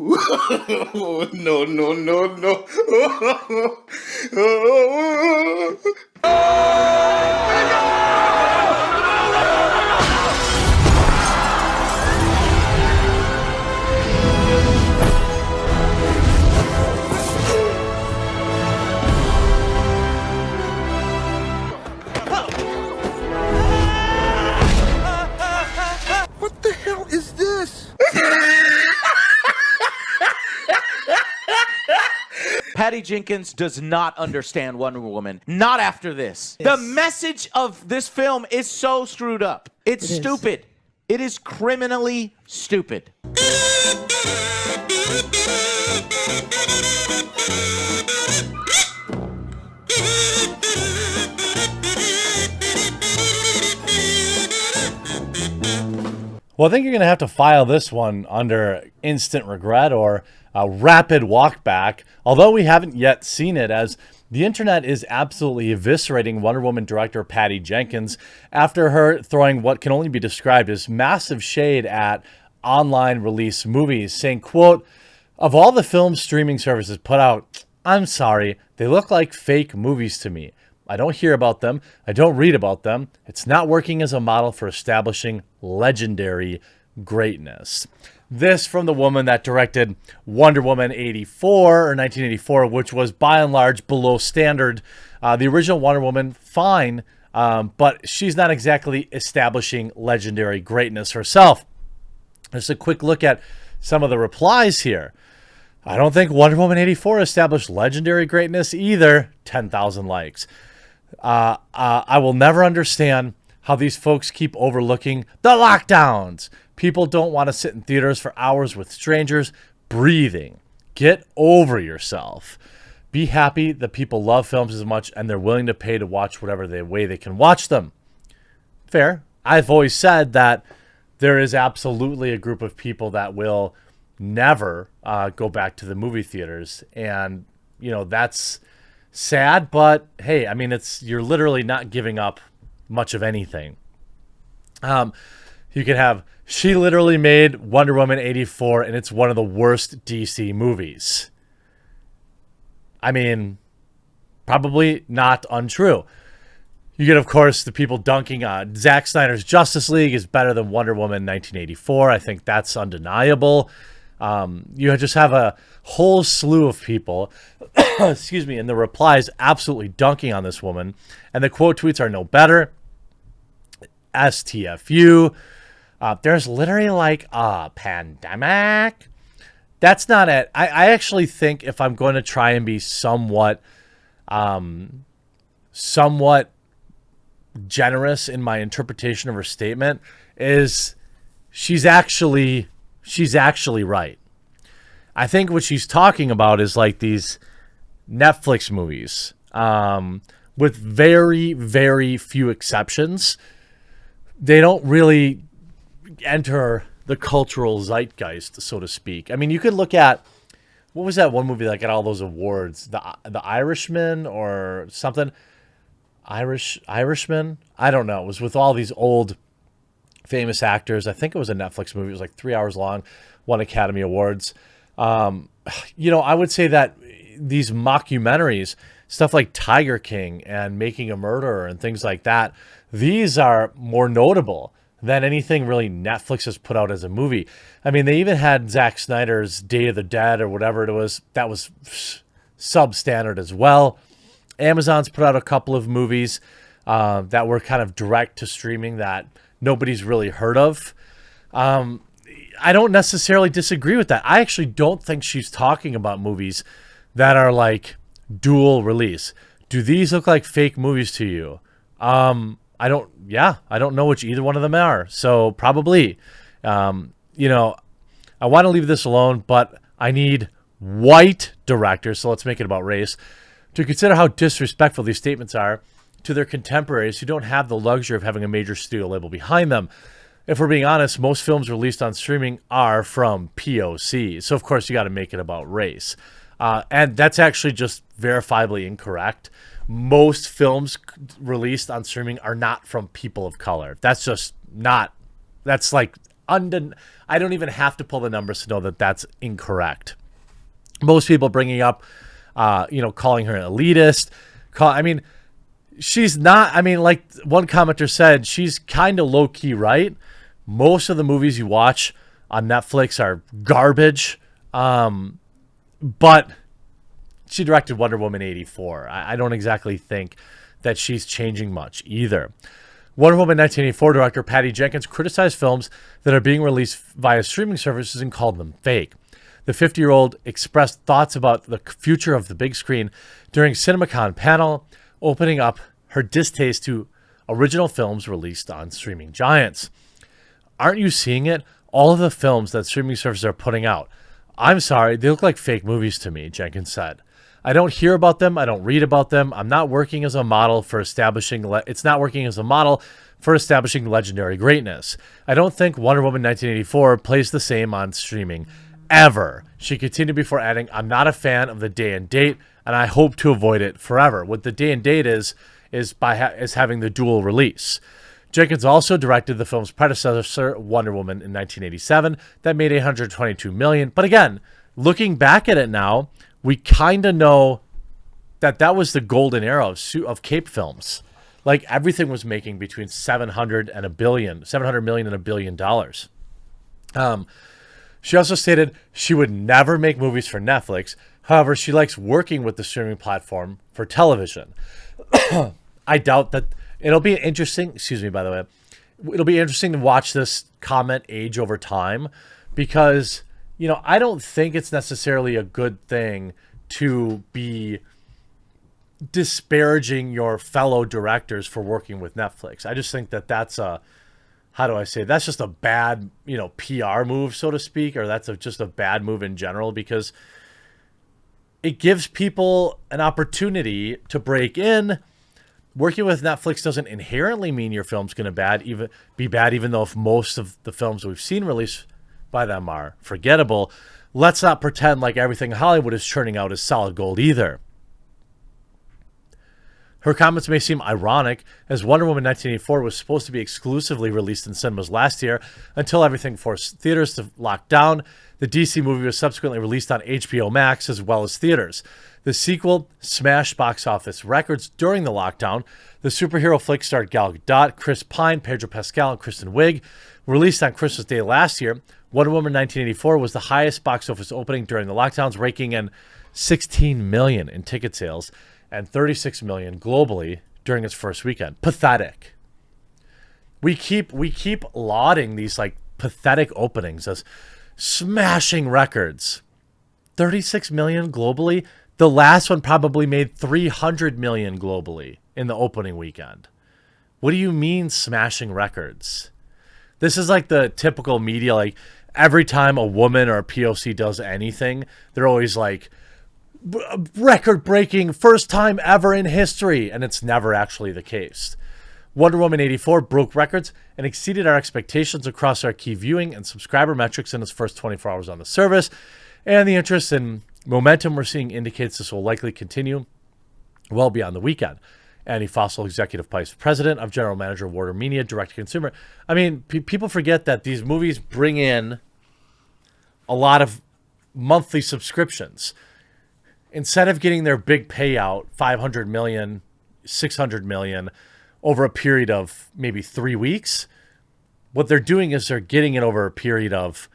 No, no, no, no. What the hell is this? Patty Jenkins does not understand Wonder Woman. Not after this. The message of this film is so screwed up. It's stupid. It is criminally stupid. Well, I think you're going to have to file this one under instant regret or a rapid walk back, although we haven't yet seen it, as the internet is absolutely eviscerating Wonder Woman director Patty Jenkins after her throwing what can only be described as massive shade at online release movies, saying, quote, "Of all the films streaming services put out, I'm sorry, they look like fake movies to me. I don't hear about them. I don't read about them. It's not working as a model for establishing legendary greatness." This from the woman that directed Wonder Woman 84 or 1984, which was by and large below standard. The original Wonder Woman, fine, but she's not exactly establishing legendary greatness herself. Just a quick look at some of the replies here. "I don't think Wonder Woman 84 established legendary greatness either." 10,000 likes. I will never understand how these folks keep overlooking the lockdowns. People don't want to sit in theaters for hours with strangers breathing. Get over yourself. Be happy that people love films as much and they're willing to pay to watch whatever way they can watch them. Fair. I've always said that there is absolutely a group of people that will never go back to the movie theaters. And, you know, that's sad, but hey, I mean, you're literally not giving up much of anything. You could have, she literally made Wonder Woman 84 and it's one of the worst DC movies. I mean, probably not untrue. You get, of course, the people dunking on Zack Snyder's Justice League is better than Wonder Woman 1984. I think that's undeniable. You just have a whole slew of people, excuse me, and the replies absolutely dunking on this woman. And the quote tweets are no better. STFU. There's literally like a pandemic. That's not it. I actually think if I'm going to try and be somewhat generous in my interpretation of her statement, is she's actually right. I think what she's talking about is like these Netflix movies, with very, very few exceptions. They don't really enter the cultural zeitgeist, so to speak. I mean, you could look at, what was that one movie that got all those awards? The Irishman or something? Irishman? I don't know. It was with all these old famous actors. I think it was a Netflix movie. It was like 3 hours long, won Academy Awards. You know, I would say that these mockumentaries, stuff like Tiger King and Making a Murderer and things like that, these are more notable than anything really Netflix has put out as a movie. I mean, they even had Zack Snyder's Day of the Dead or whatever it was. That was substandard as well. Amazon's put out a couple of movies that were kind of direct to streaming that nobody's really heard of. I don't necessarily disagree with that. I actually don't think she's talking about movies that are like dual release. Do these look like fake movies to you? I don't know which either one of them are. So probably, you know, I want to leave this alone, but I need white directors, so let's make it about race, to consider how disrespectful these statements are to their contemporaries who don't have the luxury of having a major studio label behind them. If we're being honest, most films released on streaming are from POC. So, of course, you got to make it about race. And that's actually just verifiably incorrect. Most films released on streaming are not from people of color. That's just not, that's like I don't even have to pull the numbers to know that that's incorrect. Most people bringing up, calling her an elitist. She's not. I mean, like one commenter said, she's kind of low key right. Most of the movies you watch on Netflix are garbage. But she directed Wonder Woman 84. I don't exactly think that she's changing much either. Wonder Woman 1984 director Patty Jenkins criticized films that are being released via streaming services and called them fake. The 50-year-old expressed thoughts about the future of the big screen during CinemaCon panel, opening up her distaste to original films released on streaming giants. Aren't you seeing it? All of the films that streaming services are putting out. I'm sorry, they look like fake movies to me, Jenkins said. I don't hear about them. I don't read about them. I'm not working as a model for establishing. It's not working as a model for establishing legendary greatness. I don't think Wonder Woman 1984 plays the same on streaming ever. She continued before adding, I'm not a fan of the day and date, and I hope to avoid it forever. What the day and date is having the dual release. Jenkins also directed the film's predecessor, Wonder Woman, in 1987, that made $822 million. But again, looking back at it now, we kind of know that was the golden era of cape films. Like everything was making between $700 million and $1 billion. She also stated she would never make movies for Netflix. However, she likes working with the streaming platform for television. I doubt that it'll be interesting. Excuse me, by the way. It'll be interesting to watch this comment age over time because, I don't think it's necessarily a good thing to be disparaging your fellow directors for working with Netflix. I just think that that's that's just a bad, PR move, so to speak, or that's just a bad move in general because it gives people an opportunity to break in. Working with Netflix doesn't inherently mean your film's going to be bad, even though if most of the films we've seen released by them are forgettable. Let's not pretend like everything Hollywood is churning out is solid gold either. Her comments may seem ironic, as Wonder Woman 1984 was supposed to be exclusively released in cinemas last year until everything forced theaters to lock down. The DC movie was subsequently released on HBO Max as well as theaters. The sequel smashed box office records during the lockdown. The superhero flick starred Gal Gadot, Chris Pine, Pedro Pascal, and Kristen Wiig. Released on Christmas Day last year, Wonder Woman 1984 was the highest box office opening during the lockdowns, raking in $16 million in ticket sales and $36 million globally during its first weekend. Pathetic. We keep lauding these like pathetic openings as smashing records. 36 million globally. The last one probably made 300 million globally in the opening weekend. What do you mean smashing records? This is like the typical media, like every time a woman or a POC does anything, they're always like, record-breaking, first time ever in history, and it's never actually the case. Wonder Woman 84 broke records and exceeded our expectations across our key viewing and subscriber metrics in its first 24 hours on the service, and the interest and momentum we're seeing indicates this will likely continue well beyond the weekend. Annie Fossil, Executive Vice President of General Manager of Warner Media, Direct-to-Consumer. I mean, people forget that these movies bring in a lot of monthly subscriptions. Instead of getting their big payout, $500 million, $600 million, over a period of maybe 3 weeks, what they're doing is they're getting it over a period of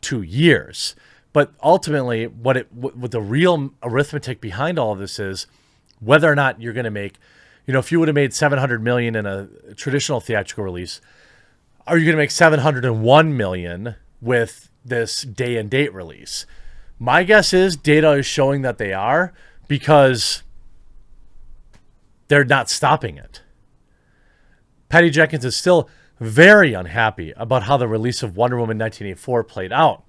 2 years. But ultimately, what the real arithmetic behind all of this is whether or not you're going to make, if you would have made $700 million in a traditional theatrical release, are you going to make $701 million with this day and date release? My guess is data is showing that they are because they're not stopping it. Patty Jenkins is still very unhappy about how the release of Wonder Woman 1984 played out.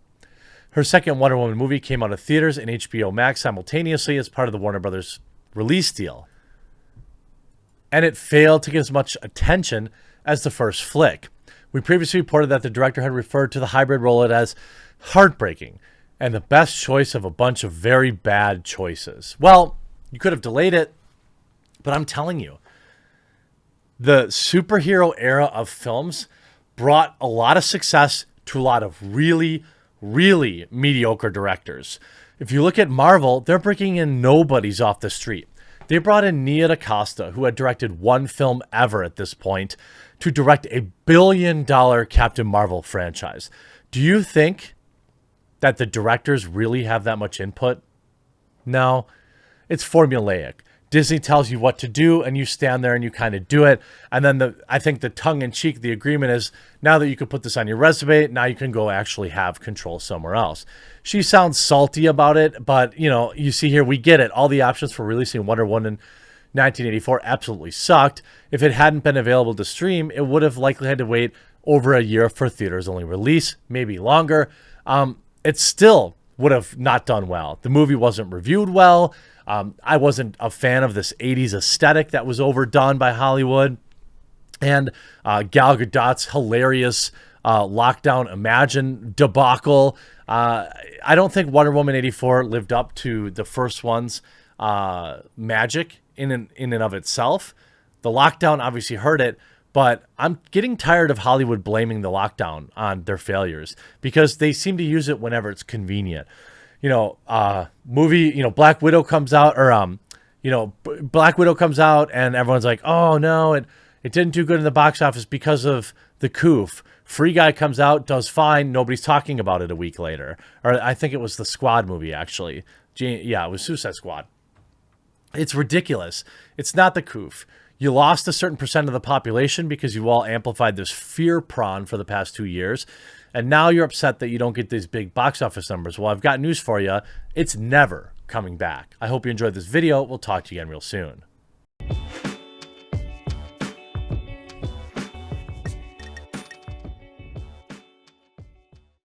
Her second Wonder Woman movie came out of theaters and HBO Max simultaneously as part of the Warner Brothers release deal. And it failed to get as much attention as the first flick. We previously reported that the director had referred to the hybrid rollout as heartbreaking and the best choice of a bunch of very bad choices. Well, you could have delayed it, but I'm telling you, the superhero era of films brought a lot of success to a lot of really, really mediocre directors. If you look at Marvel, they're bringing in nobodies off the street. They brought in Nia DaCosta, who had directed one film ever at this point, to direct a billion-dollar Captain Marvel franchise. Do you think that the directors really have that much input? No, it's formulaic. Disney tells you what to do, and you stand there and you kind of do it. And then I think the tongue-in-cheek, the agreement is, now that you can put this on your resume, now you can go actually have control somewhere else. She sounds salty about it, but, you know, you see here, we get it. All the options for releasing Wonder Woman in 1984 absolutely sucked. If it hadn't been available to stream, it would have likely had to wait over a year for theaters-only release, maybe longer. It still would have not done well. The movie wasn't reviewed well. I wasn't a fan of this 80s aesthetic that was overdone by Hollywood. And Gal Gadot's hilarious Lockdown Imagine debacle. I don't think Wonder Woman 84 lived up to the first one's magic in and of itself. The lockdown obviously hurt it, but I'm getting tired of Hollywood blaming the lockdown on their failures because they seem to use it whenever it's convenient. Black Widow comes out, Black Widow comes out and everyone's like, oh no, it didn't do good in the box office because of the coof. Free Guy comes out, does fine. Nobody's talking about it a week later. Or I think it was the Squad movie, actually. Yeah, it was Suicide Squad. It's ridiculous. It's not the coof. You lost a certain percent of the population because you all amplified this fear prawn for the past 2 years. And now you're upset that you don't get these big box office numbers. Well, I've got news for you. It's never coming back. I hope you enjoyed this video. We'll talk to you again real soon.